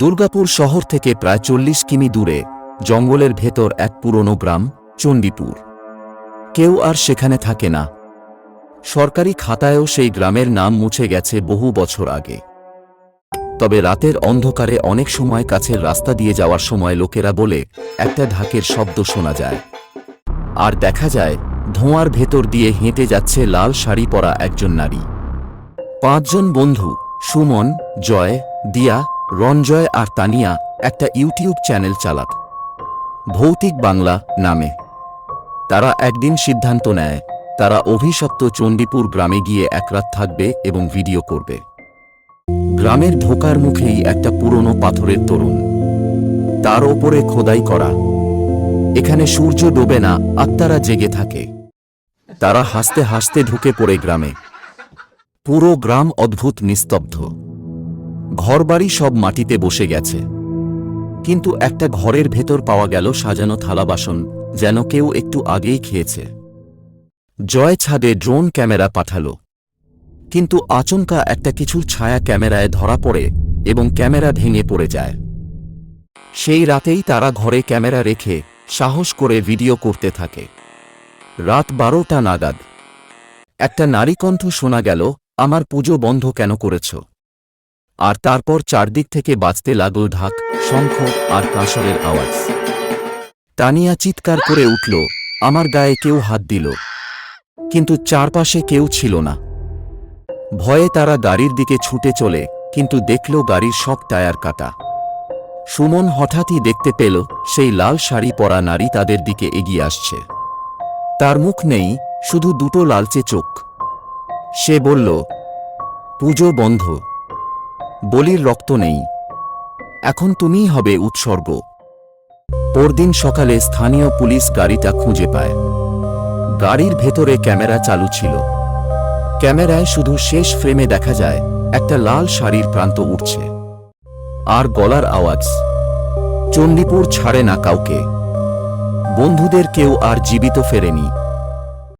দুর্গাপুর শহর থেকে প্রায় ৪০ কিমি দূরে জঙ্গলের ভেতর এক পুরনো গ্রাম চণ্ডীপুর। কেউ আর সেখানে থাকে না। সরকারি খাতায়ও সেই গ্রামের নাম মুছে গেছে বহু বছর আগে। তবে রাতের অন্ধকারে অনেক সময় কাছের রাস্তা দিয়ে যাওয়ার সময় লোকেরা বলে একটা ঢাকের শব্দ শোনা যায়, আর দেখা যায় ধোঁয়ার ভেতর দিয়ে হেঁটে যাচ্ছে লাল শাড়ি পরা একজন নারী। ৫ জন বন্ধু সুমন, জয়, দিয়া, রঞ্জয় আর তানিয়া একটা ইউটিউব চ্যানেল চালাত ভৌতিক বাংলা নামে। তারা একদিন সিদ্ধান্ত নেয় তারা অভিশপ্ত চণ্ডীপুর গ্রামে গিয়ে এক রাত থাকবে এবং ভিডিও করবে। গ্রামের ঢোকার মুখেই একটা পুরনো পাথরের তোরণ, তার ওপরে খোদাই করা, এখানে সূর্য ডোবে না, আত্মারা জেগে থাকে। তারা হাসতে হাসতে ঢুকে পড়ে গ্রামে। পুরো গ্রাম অদ্ভুত নিস্তব্ধ। ঘরবাড়ি সব মাটিতে বসে গেছে, কিন্তু একটা ঘরের ভেতর পাওয়া গেল সাজানো থালা বাসন, যেন কেউ একটু আগেই খেয়েছে। জয় ছাদে ড্রোন ক্যামেরা পাঠালো, কিন্তু আচমকা একটা কিছুর ছায়া ক্যামেরায় ধরা পড়ে এবং ক্যামেরা ভেঙে পড়ে যায়। সেই রাতেই তারা ঘরে ক্যামেরা রেখে সাহস করে ভিডিও করতে থাকে। রাত ১২টা নাগাদ একটা নারী কণ্ঠ শোনা গেল, আমার পুজো বন্ধ কেন করেছ? আর তারপর চারদিক থেকে বাজতে লাগল ঢাক, শঙ্খ আর কাঁসরের আওয়াজ। তানিয়া চিৎকার করে উঠল, আমার গায়ে কেউ হাত দিল। কিন্তু চারপাশে কেউ ছিল না। ভয়ে তারা গাড়ির দিকে ছুটে চলে, কিন্তু দেখল গাড়ির সব টায়ার কাটা। সুমন হঠাৎই দেখতে পেল সেই লাল শাড়ি পরা নারী তাদের দিকে এগিয়ে আসছে। তার মুখ নেই, শুধু দুটো লালচে চোখ। সে বলল, পুজো বন্ধ, বলির রক্ত নেই, এখন তুমিই হবে উৎসর্গ। পরদিন সকালে স্থানীয় পুলিশ গাড়িটা খুঁজে পায়। গাড়ির ভেতরে ক্যামেরা চালু ছিল। ক্যামেরায় শুধু শেষ ফ্রেমে দেখা যায় একটা লাল শাড়ির প্রান্ত উঠছে আর গলার আওয়াজ। চণ্ডীপুর ছাড়ে না কাউকে। বন্ধুদের কেউ আর জীবিত ফেরেনি।